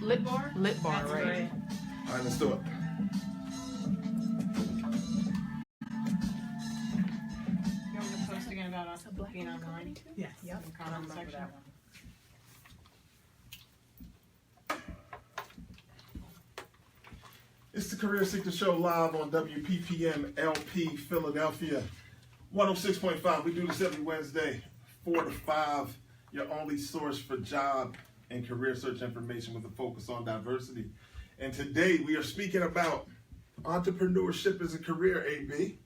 Lit bar? Lit bar, That's right. All right, let's do it. You want me to post again about us being online? Yes. Yep. In the comment section. It's the Career Seeker Show live on WPPM LP Philadelphia 106.5. We do this every Wednesday, 4 to 5. Your only source for job and career search information with a focus on diversity. And today we are speaking about entrepreneurship as a career, AB.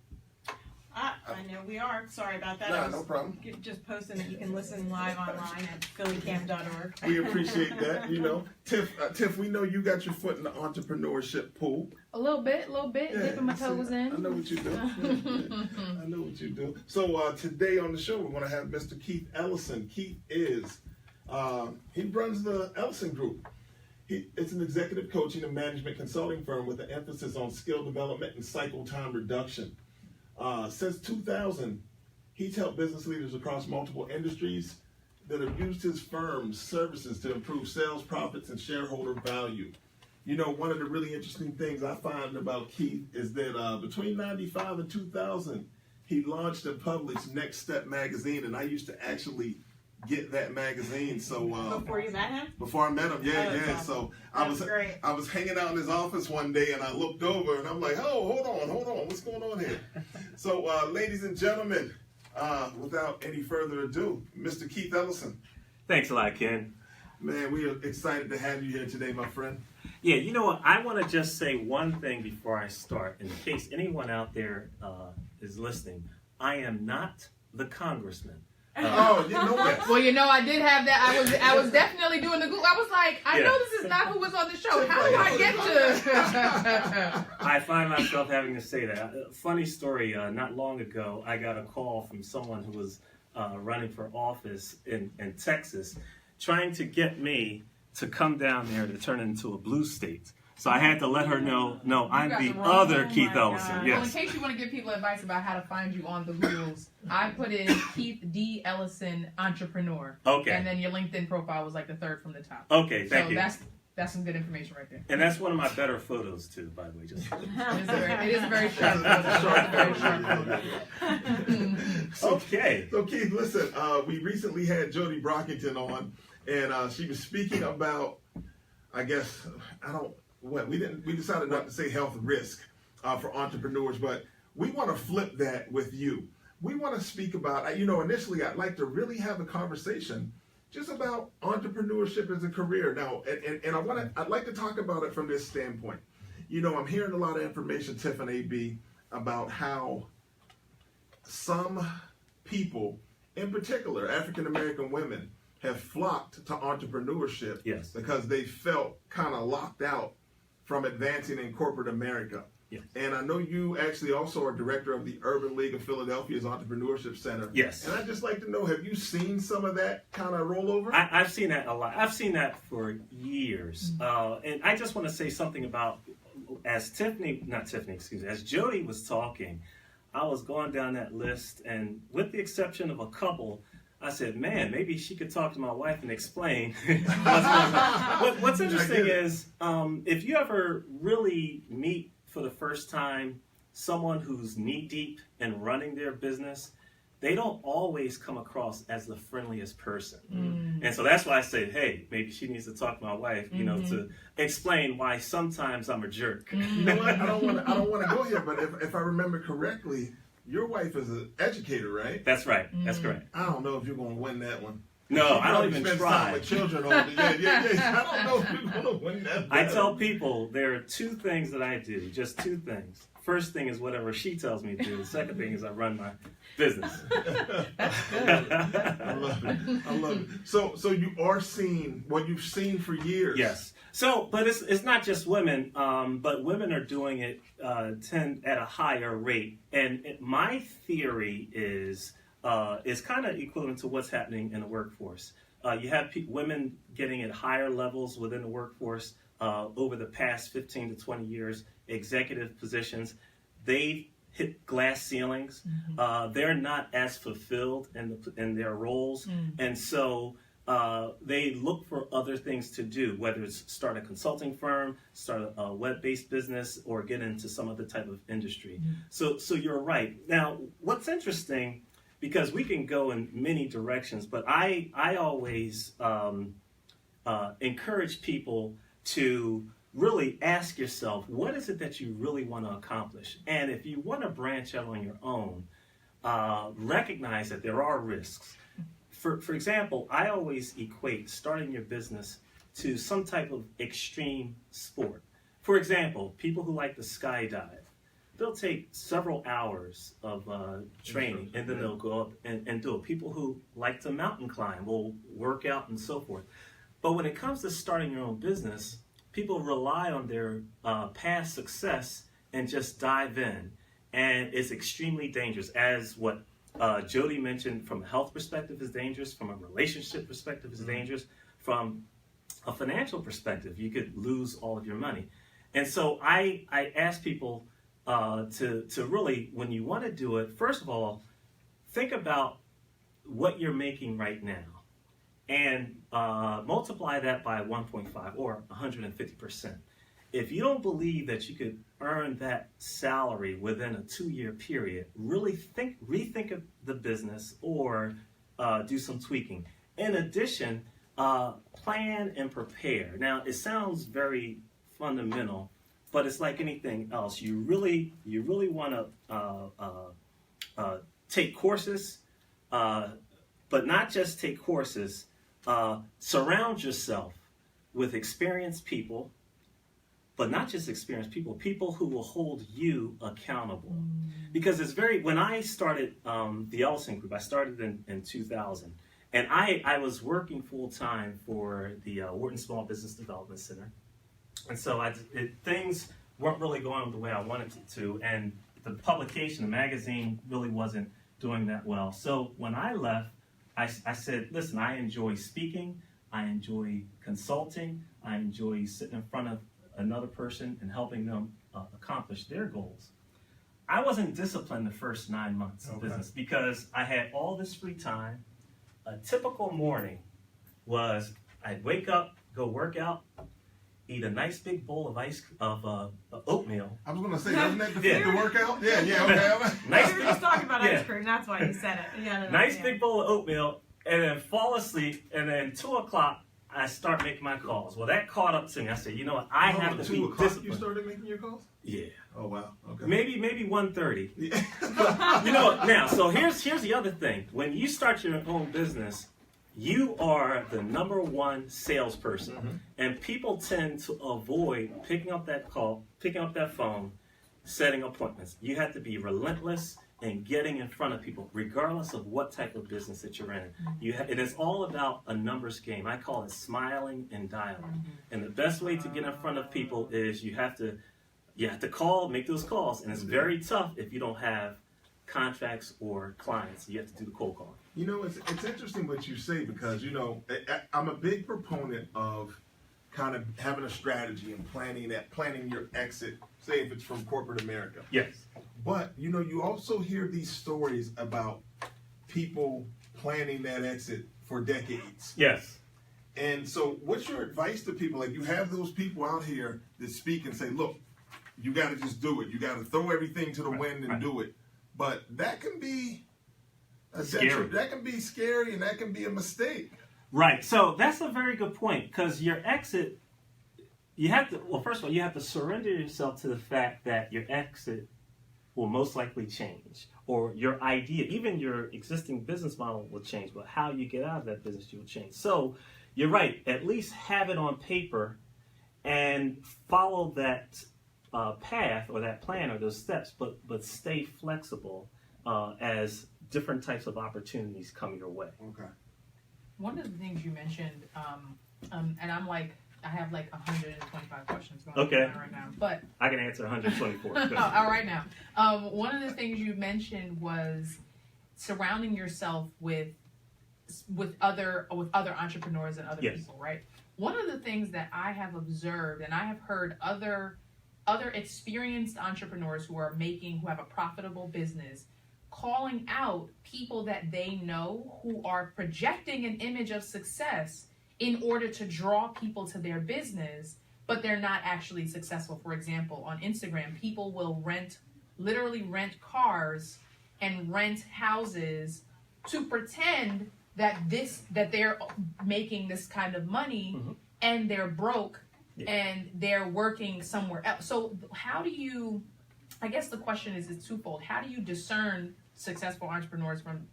I know we are. Sorry about that. Nah, no problem. Just posting that you can listen live online at phillycam.org. We appreciate that. You know, Tiff, we know you got your foot in the entrepreneurship pool. A little bit, dipping my toes in. I know what you do. I know what you do. So today on the show, we're going to have Mr. Kenneth Ellison. Keith is, he runs the Ellison Group. It's an executive coaching and management consulting firm with an emphasis on skill development and cycle time reduction. Since 2000, he's helped business leaders across multiple industries that have used his firm's services to improve sales, profits, and shareholder value. You know, one of the really interesting things I find about Keith is that between 95 and 2000, he launched and published Next Step magazine, and I used to actually get that magazine. So Before you met him? before I met him, yeah. Awesome. So Great. I was hanging out in his office one day, and I looked over, and I'm like, oh, hold on, what's going on here? So, ladies and gentlemen, without any further ado, Mr. Kenneth Ellison. Thanks a lot, Ken. Man, we are excited to have you here today, my friend. Yeah, you know what? I want to just say one thing before I start. In case anyone out there is listening, I am not the congressman. Oh, you know what? Well, you know, I did have that. I was definitely doing the Google. I was like, I know this is not who was on the show. How do I get to? I find myself having to say that. Funny story, not long ago, I got a call from someone who was running for office in Texas, trying to get me to come down there to turn it into a blue state. So I had to let her know, no, I'm the other Kenneth Ellison. Well, Yes. in case you want to give people advice about how to find you on the Googles, I put in Kenneth D. Ellison Entrepreneur. Okay. And then your LinkedIn profile was like the third from the top. Okay, thank you. That's some good information right there. And that's one of my better photos too, by the way. Just It is a very sharp photo. okay. So Keith, listen, we recently had Jody Brockington on, and she was speaking about, I guess, we decided not to say health risk for entrepreneurs, but we want to flip that with you. We want to speak about, initially I'd like to really have a conversation just about entrepreneurship as a career. Now, and I'd like to talk about it from this standpoint. You know, I'm hearing a lot of information, Tiffany, AB, about how some people, in particular African-American women, have flocked to entrepreneurship because they felt kind of locked out from advancing in corporate America. Yes. And I know you actually also are director of the Urban League of Philadelphia's Entrepreneurship Center. Yes. And I'd just like to know, have you seen some of that kind of rollover? I've seen that a lot. I've seen that for years. And I just want to say something about, as Jody was talking, I was going down that list, and with the exception of a couple, I said, man, maybe she could talk to my wife and explain what's going on. What's interesting is, if you ever really meet for the first time someone who's knee-deep in running their business, they don't always come across as the friendliest person. And so that's why I said, hey, maybe she needs to talk to my wife, to explain why sometimes I'm a jerk. You know what? I don't want to go here, but if I remember correctly, your wife is an educator, right? That's right. That's correct. I don't know if you're going to win that one. No, I don't even spend try. time with children all day. Yeah. I don't know if you're going to win that. I tell people there are two things that I do, just two things. First thing is whatever she tells me to do. The second thing is I run my business. I love it. So you are seeing what you've seen for years. Yes. So, but it's not just women, but women are doing it at a higher rate. And my theory is kind of equivalent to what's happening in the workforce. You have women getting at higher levels within the workforce over the past 15 to 20 years, executive positions. They've hit glass ceilings. They're not as fulfilled in their roles. And so they look for other things to do, whether it's start a consulting firm, start a web-based business, or get into some other type of industry. So you're right. Now, what's interesting, because we can go in many directions, but I always encourage people to really ask yourself, what is it that you really want to accomplish? And if you want to branch out on your own, recognize that there are risks. For example, I always equate starting your business to some type of extreme sport. For example, people who like to skydive, they'll take several hours of training, and then they'll go up and do it. People who like to mountain climb will work out and so forth. But when it comes to starting your own business, people rely on their past success and just dive in. And it's extremely dangerous, as what Jody mentioned, from a health perspective is dangerous, from a relationship perspective is dangerous, from a financial perspective, you could lose all of your money. And so I ask people to really, when you want to do it, first of all, think about what you're making right now and multiply that by 1.5 or 150%. If you don't believe that you could earn that salary within a 2-year period, really rethink of the business or do some tweaking. In addition, plan and prepare. Now, it sounds very fundamental, but it's like anything else. You really want to take courses, but not just take courses. Surround yourself with experienced people, but not just experienced people, people who will hold you accountable. Because it's when I started the Ellison Group, I started in 2000, and I was working full-time for the Wharton Small Business Development Center. And so things weren't really going the way I wanted it to, and the publication, the magazine, really wasn't doing that well. So when I left, I said, listen, I enjoy speaking, I enjoy consulting, I enjoy sitting in front of another person and helping them accomplish their goals. I wasn't disciplined the first 9 months of business because I had all this free time. A typical morning was I'd wake up, go work out, eat a nice big bowl of oatmeal. I was going to say, doesn't that defeat the workout? Yeah, okay. Nice We were just talking about ice cream. That's why you said it. Yeah, nice big bowl of oatmeal, and then fall asleep, and then 2 o'clock, I start making my calls. Well, that caught up to me. I said, you know what, I have to be 2 o'clock disciplined. you started making your calls? Yeah. Oh, wow. Okay. Maybe 1:30. Yeah. You know, now, so here's the other thing. When you start your own business, you are the number one salesperson, and people tend to avoid picking up that call, picking up that phone, setting appointments. You have to be relentless in getting in front of people, regardless of what type of business that you're in. It is all about a numbers game. I call it smiling and dialing. And the best way to get in front of people is you have to call, make those calls, and it's very tough if you don't have contracts or clients. You have to do the cold call. You know, it's interesting what you say because, you know, I'm a big proponent of kind of having a strategy and planning your exit, say if it's from corporate America. Yes. But, you know, you also hear these stories about people planning that exit for decades. Yes. And so what's your advice to people? Like, you have those people out here that speak and say, look, you got to just do it. You got to throw everything to the wind and do it. But that can be scary. That can be scary, and that can be a mistake. Right. So that's a very good point, because your exit, first of all, you have to surrender yourself to the fact that your exit will most likely change, or your idea, even your existing business model will change, but how you get out of that business, you will change. So you're right. At least have it on paper and follow that path or that plan or those steps, but stay flexible as different types of opportunities come your way. Okay. One of the things you mentioned, and I have like 125 questions going on right now, but I can answer 124. all right now. One of the things you mentioned was surrounding yourself with other entrepreneurs and other people, right? One of the things that I have observed, and I have heard other experienced entrepreneurs who have a profitable business, calling out people that they know who are projecting an image of success in order to draw people to their business, but they're not actually successful. For example, on Instagram, people will literally rent cars and rent houses to pretend that they're making this kind of money, and they're broke, and they're working somewhere else. So how do you, I guess the question is twofold. How do you discern successful entrepreneurs from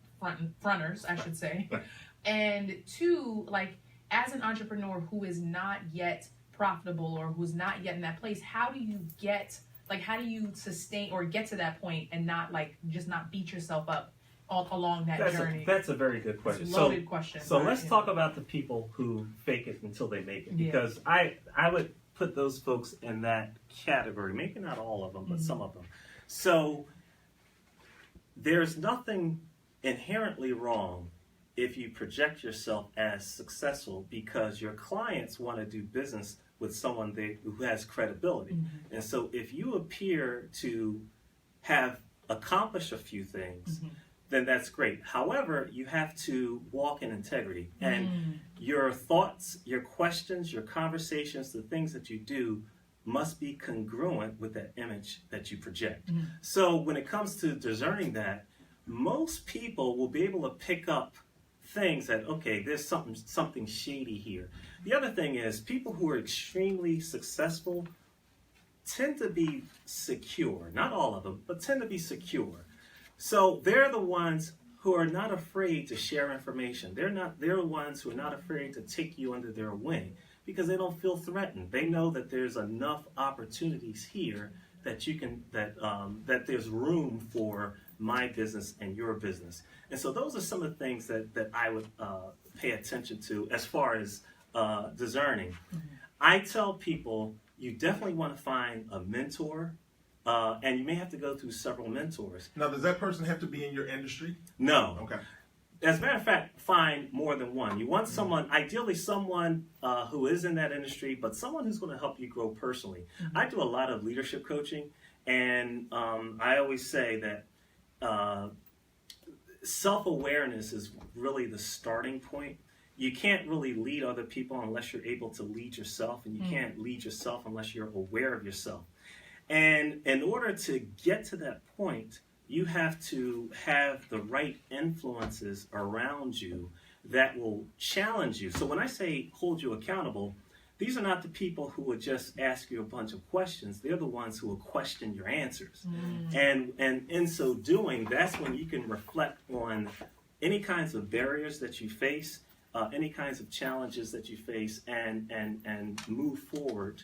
fronters, I should say? Right. And two, like, as an entrepreneur who is not yet profitable or who's not yet in that place, how do you sustain or get to that point and not beat yourself up all along that journey? That's a very good question. It's a loaded question. So let's talk about the people who fake it until they make it, because I would put those folks in that category. Maybe not all of them, but some of them. So there's nothing inherently wrong if you project yourself as successful, because your clients want to do business with someone who has credibility. And so if you appear to have accomplished a few things, then that's great. However, you have to walk in integrity, and your thoughts, your questions, your conversations, the things that you do must be congruent with that image that you project. So when it comes to discerning that, most people will be able to pick up things that, okay, there's something shady here. The other thing is, people who are extremely successful tend to be secure. Not all of them, but tend to be secure. So they're the ones who are not afraid to share information. They're the ones who are not afraid to take you under their wing, because they don't feel threatened. They know that there's enough opportunities here that that there's room for my business and your business. And so those are some of the things that I would pay attention to as far as discerning. I tell people, you definitely want to find a mentor, and you may have to go through several mentors. Now, does that person have to be in your industry? No. Okay. As a matter of fact, find more than one. You want someone, ideally someone who is in that industry, but someone who's going to help you grow personally. I do a lot of leadership coaching, and I always say that self-awareness is really the starting point. You can't really lead other people unless you're able to lead yourself, and you can't lead yourself unless you're aware of yourself. And in order to get to that point, you have to have the right influences around you that will challenge you. So when I say hold you accountable, these are not the people who will just ask you a bunch of questions. They're the ones who will question your answers. And in so doing, that's when you can reflect on any kinds of barriers that you face, any kinds of challenges that you face, and move forward.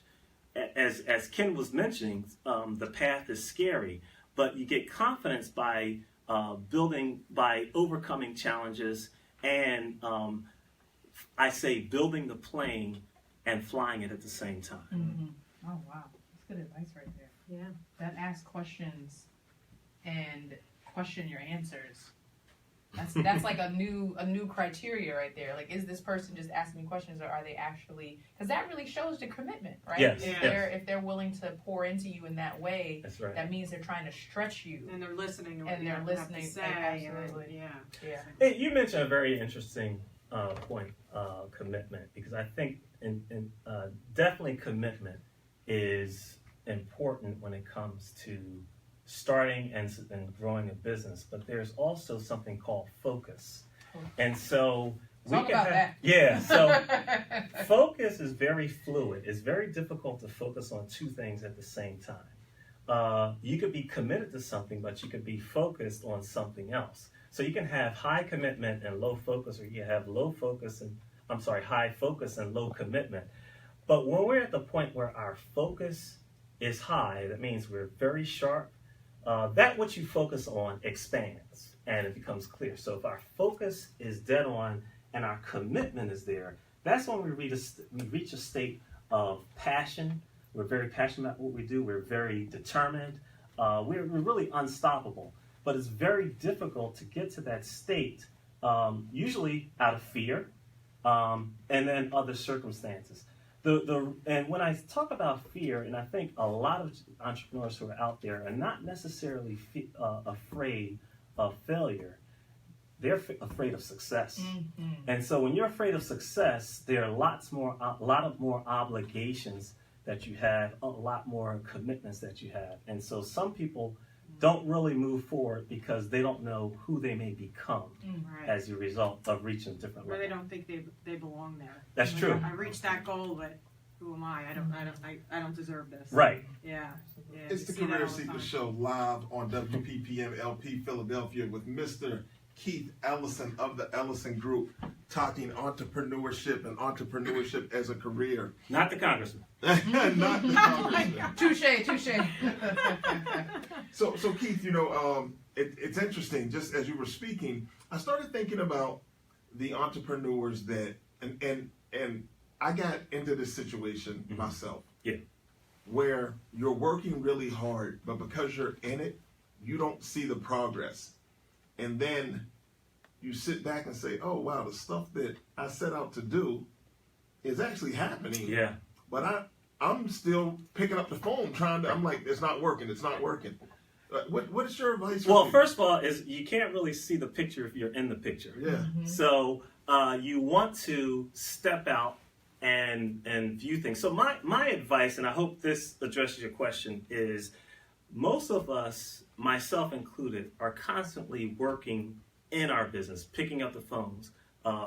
As Ken was mentioning, the path is scary, but you get confidence by overcoming challenges, and I say building the plane and flying it at the same time. Oh wow, that's good advice right there. Yeah. That ask questions and question your answers. That's like a new criteria right there. Like, is this person just asking me questions, or are they actually? Because that really shows the commitment, right? Yes. If they're willing to pour into you in that way, That's right. that means they're trying to stretch you. And they're listening to what And you they're have listening, to say. absolutely. Yeah. Hey, you mentioned a very interesting point, commitment, because I think definitely commitment is important when it comes to starting and growing a business, but there's also something called focus. And so Talk about that. Yeah, so focus is very fluid. It's very difficult to focus on two things at the same time. You could be committed to something, but you could be focused on something else. So you can have high commitment and low focus, or you have high focus and low commitment. But when we're at the point where our focus is high, that means we're very sharp. That what you focus on expands and it becomes clear. So if our focus is dead on and our commitment is there, that's when we reach a state of passion. We're very passionate about what we do. We're very determined. We're really unstoppable. But it's very difficult to get to that state, usually out of fear, and then other circumstances. And when I talk about fear, and I think a lot of entrepreneurs who are out there are not necessarily afraid of failure, they're afraid of success. Mm-hmm. And so when you're afraid of success, there are a lot more obligations that you have, a lot more commitments that you have. And so some people don't really move forward because they don't know who they may become Right. as a result of reaching different Or they levels. don't think they belong there. That's Like, true. I reached that goal, but who am I? I don't deserve this. Right. Yeah. Yeah. It's you the see that Career all the Seeker time. Show live on WPPM LP Philadelphia with Mr. Keith Ellison of the Ellison Group, talking entrepreneurship and entrepreneurship as a career. Not the congressman. Not the congressman. Touche. So Keith, it's interesting. Just as you were speaking, I started thinking about the entrepreneurs that, and I got into this situation myself. Yeah. Where you're working really hard, but because you're in it, you don't see the progress. And then you sit back and say, oh, wow, the stuff that I set out to do is actually happening. Yeah. But I'm still picking up the phone I'm like, it's not working. What is your advice? Well, first of all, is you can't really see the picture if you're in the picture. Yeah. So you want to step out and view things. So my advice, and I hope this addresses your question, is most of us, myself included, are constantly working in our business, picking up the phones.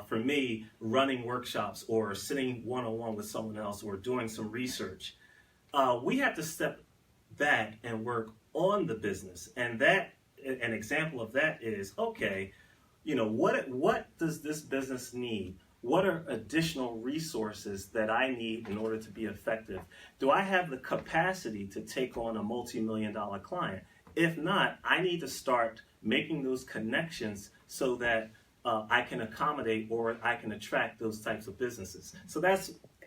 For me, running workshops or sitting one-on-one with someone else or doing some research. We have to step back and work on the business. And an example of that is, okay, what does this business need? What are additional resources that I need in order to be effective? Do I have the capacity to take on a multi-million-dollar client? If not, I need to start making those connections so that I can accommodate or I can attract those types of businesses. So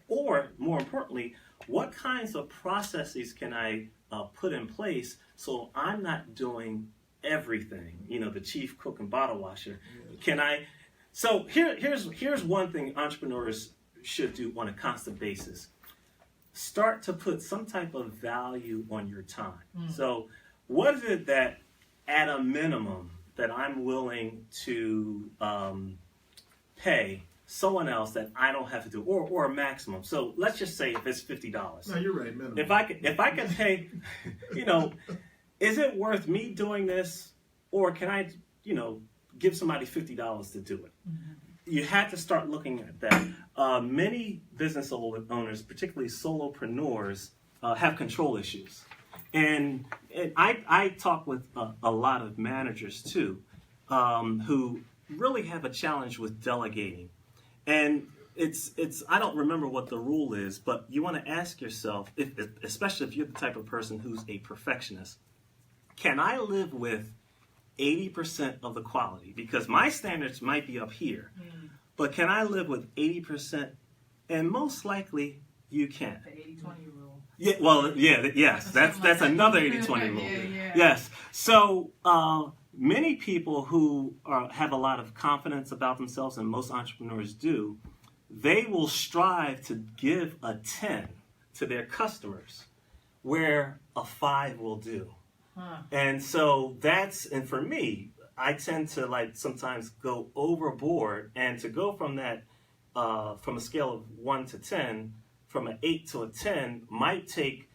or more importantly, what kinds of processes can I put in place so I'm not doing everything? The chief cook and bottle washer. Can I? So here's one thing entrepreneurs should do on a constant basis. Start to put some type of value on your time. So what is it that, at a minimum, that I'm willing to pay someone else that I don't have to do, or a maximum? So let's just say if it's $50. No, you're right, minimum. If I can pay, is it worth me doing this, or can I, give somebody $50 to do it? You have to start looking at that. Many business owners, particularly solopreneurs, have control issues. And I talk with a lot of managers too, who really have a challenge with delegating. And it's I don't remember what the rule is, but you want to ask yourself, especially if you're the type of person who's a perfectionist, can I live with 80% of the quality? Because my standards might be up here, but can I live with 80%? And most likely you can. The 80-20 rule. Yeah, well, yes, that's another 80-20 rule. Yeah. Yes. So many people who have a lot of confidence about themselves, and most entrepreneurs do, they will strive to give a 10 to their customers, where a 5 will do. And so and for me, I tend to sometimes go overboard, and to go from that, from a scale of 1 to 10, from an 8 to a 10 might take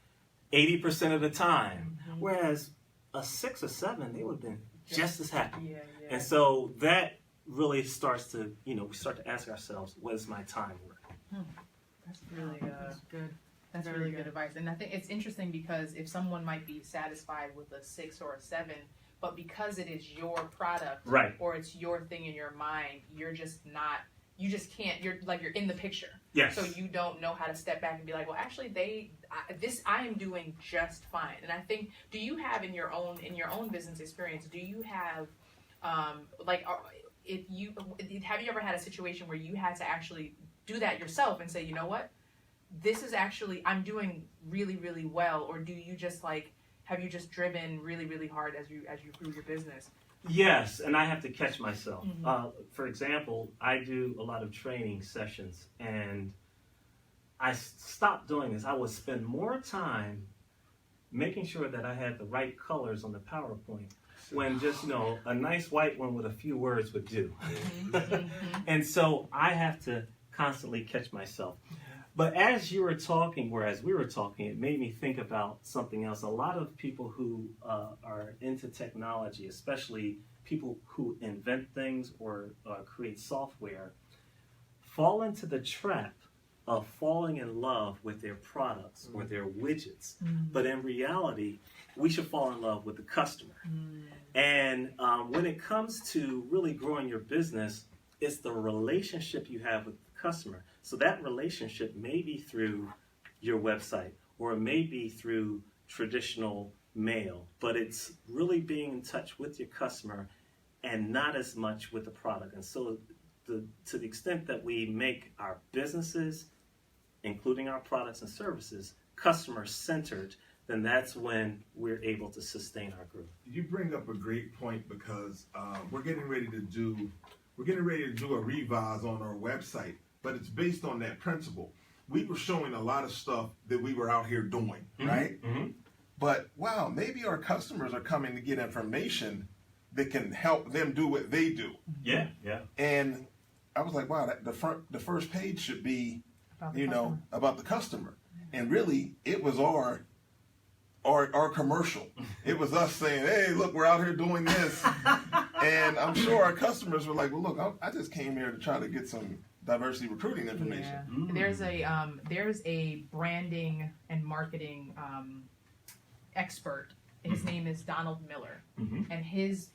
80% of the time. Whereas a 6 or 7, they would have been just as happy. Yeah. And so that really starts to, we start to ask ourselves, what is my time worth? That's really That's good. That's Very really good. good advice. And I think it's interesting because if someone might be satisfied with a 6 or a 7, but because it is your product, Right. or it's your thing in your mind, you're just not. You just can't. You're in the picture. Yes. So you don't know how to step back and be like, well, actually, I am doing just fine. And I think, do you have in your own business experience? Do you have, have you ever had a situation where you had to actually do that yourself and say, you know what, this is actually, I'm doing really, really well, or do you just have you just driven really, really hard as you grew your business? Yes, and I have to catch myself. For example, I do a lot of training sessions, and I stopped doing this. I would spend more time making sure that I had the right colors on the PowerPoint when just, a nice white one with a few words would do. And so I have to constantly catch myself. But as you were talking, whereas we were talking, it made me think about something else. A lot of people who are into technology, especially people who invent things or create software, fall into the trap of falling in love with their products or their widgets. But in reality, we should fall in love with the customer. And when it comes to really growing your business, it's the relationship you have with the customer. So that relationship may be through your website, or it may be through traditional mail, but it's really being in touch with your customer and not as much with the product. And so to the extent that we make our businesses, including our products and services, customer-centered, then that's when we're able to sustain our growth. You bring up a great point, because we're getting ready to do a revise on our website, but it's based on that principle. We were showing a lot of stuff that we were out here doing, right? But wow, maybe our customers are coming to get information that can help them do what they do. Yeah. And I was like, wow, the first page should be, about the customer. And really, it was our commercial. It was us saying, hey, look, we're out here doing this. And I'm sure our customers were like, well, look, I just came here to try to get some diversity recruiting information. Yeah. There's a branding and marketing expert. His name is Donald Miller, and his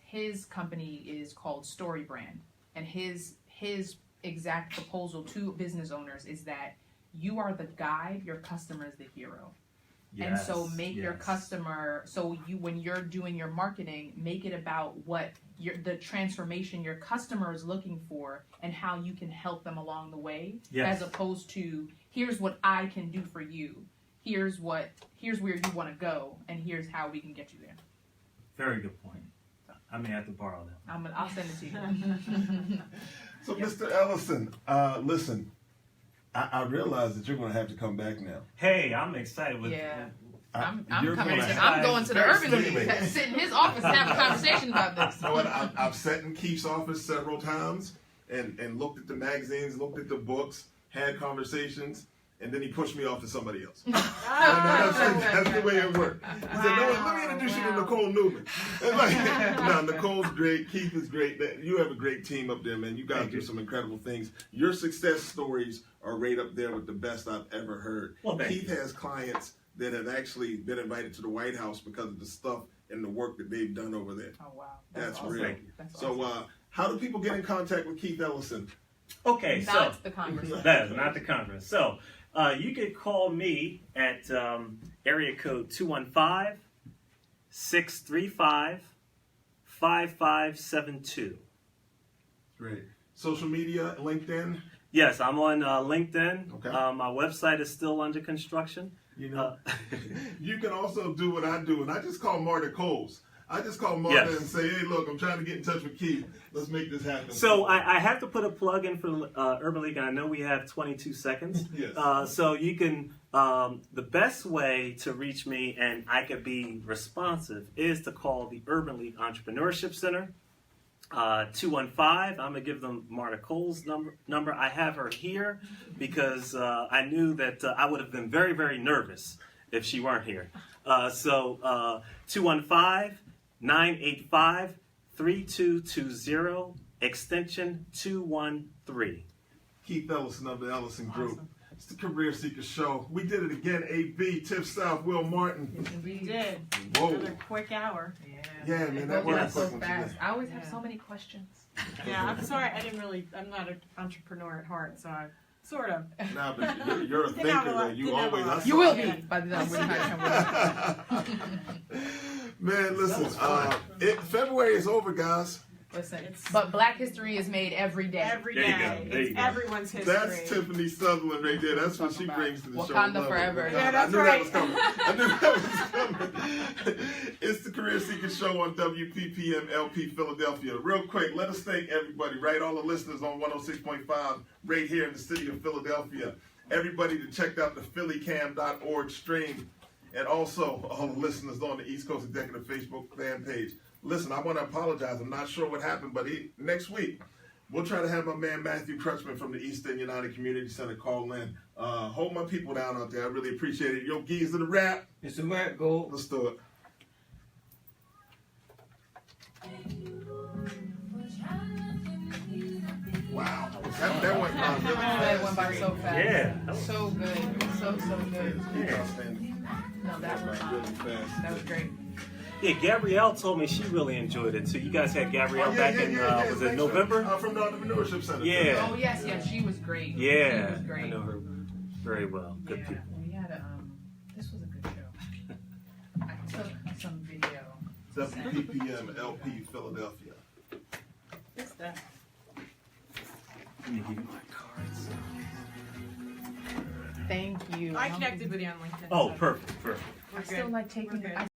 company is called Story Brand. And his exact proposal to business owners is that you are the guide, your customer is the hero. And so make your customer, when you're doing your marketing, make it about what the transformation your customer is looking for and how you can help them along the way, as opposed to, here's what I can do for you, here's where you want to go, and here's how we can get you there. Very good point. I may have to borrow that. I'll send it to you. So, Mr. Ellison, listen, I realize that you're going to have to come back now. Hey, I'm excited with I'm going to the Urban League, sit in his office and have a conversation about this. You know what? I've sat in Keith's office several times and looked at the magazines, looked at the books, had conversations, and then he pushed me off to somebody else. That's the way it worked. He said, no, let me introduce you to Nicole Newman. No, Nicole's great. Keith is great. You have a great team up there, man. You guys do some incredible things. Your success stories are right up there with the best I've ever heard. Well, Keith has clients that have actually been invited to the White House because of the stuff and the work that they've done over there. Oh, wow. That's awesome. real. That's awesome. So how do people get in contact with Keith Ellison? Okay, Not the Congress. That is not the Congress. So you could call me at area code 215-635-5572. Great. Social media, LinkedIn? Yes, I'm on LinkedIn. Okay. My website is still under construction. You can also do what I do, and I just call Marta Coles. I just call Marta and say, hey, look, I'm trying to get in touch with Keith. Let's make this happen. So I have to put a plug in for Urban League, and I know we have 22 seconds. Yes. So you can, the best way to reach me, and I could be responsive, is to call the Urban League Entrepreneurship Center. 215. I'm gonna give them Marta Cole's number. I have her here because I knew that I would have been very, very nervous if she weren't here. So 215-985-3220, extension 213. Keith Ellison of the Ellison Group. Awesome. It's the Career Seeker Show. We did it again. AB, Tiff South, Will Martin. Yes, we did. Whoa. Another quick hour. Yeah, man, that went went so fast. I always have so many questions. Yeah, I'm sorry. I'm not an entrepreneur at heart, so I sort of. Nah, but you're a thinker, man. You always. You will be by the time we're not Man, listen. February is over, guys. Listen, but Black history is made every day. Every day. It's everyone's history. That's Tiffany Southerland right there. That's what she brings to the show. Wakanda forever. Yeah, that's right. I knew that was coming. It's the Career Seeker Show on WPPM LP Philadelphia. Real quick, let us thank everybody, right? All the listeners on 106.5 right here in the city of Philadelphia. Everybody that checked out the phillycam.org stream. And also all the listeners on the East Coast Executive Facebook fan page. listen, I want to apologize. I'm not sure what happened, but next week, we'll try to have my man Matthew Crutchman from the East End United Community Center call in. Hold my people down out there. I really appreciate it. Yo, Geese to the rap. It's a rap, go. Let's do it. Wow. That went by really fast. That went by so fast. Yeah. That was, So good. So good. Yeah. Outstanding. No, that was Really fast. that was great. yeah, Gabrielle told me she really enjoyed it too. You guys had Gabrielle back in, was it Thanks, November? From the Entrepreneurship Center. Yeah. Oh yes, yes, she was great. Yeah. She was great. I know her very well. Good Yeah, people. we had a this was a good show. I took some video. WPPM LP Philadelphia. What's that? Let me give you my cards. Thank you. I connected with you on LinkedIn. Oh, so perfect. we're I still good. like taking We're it. good.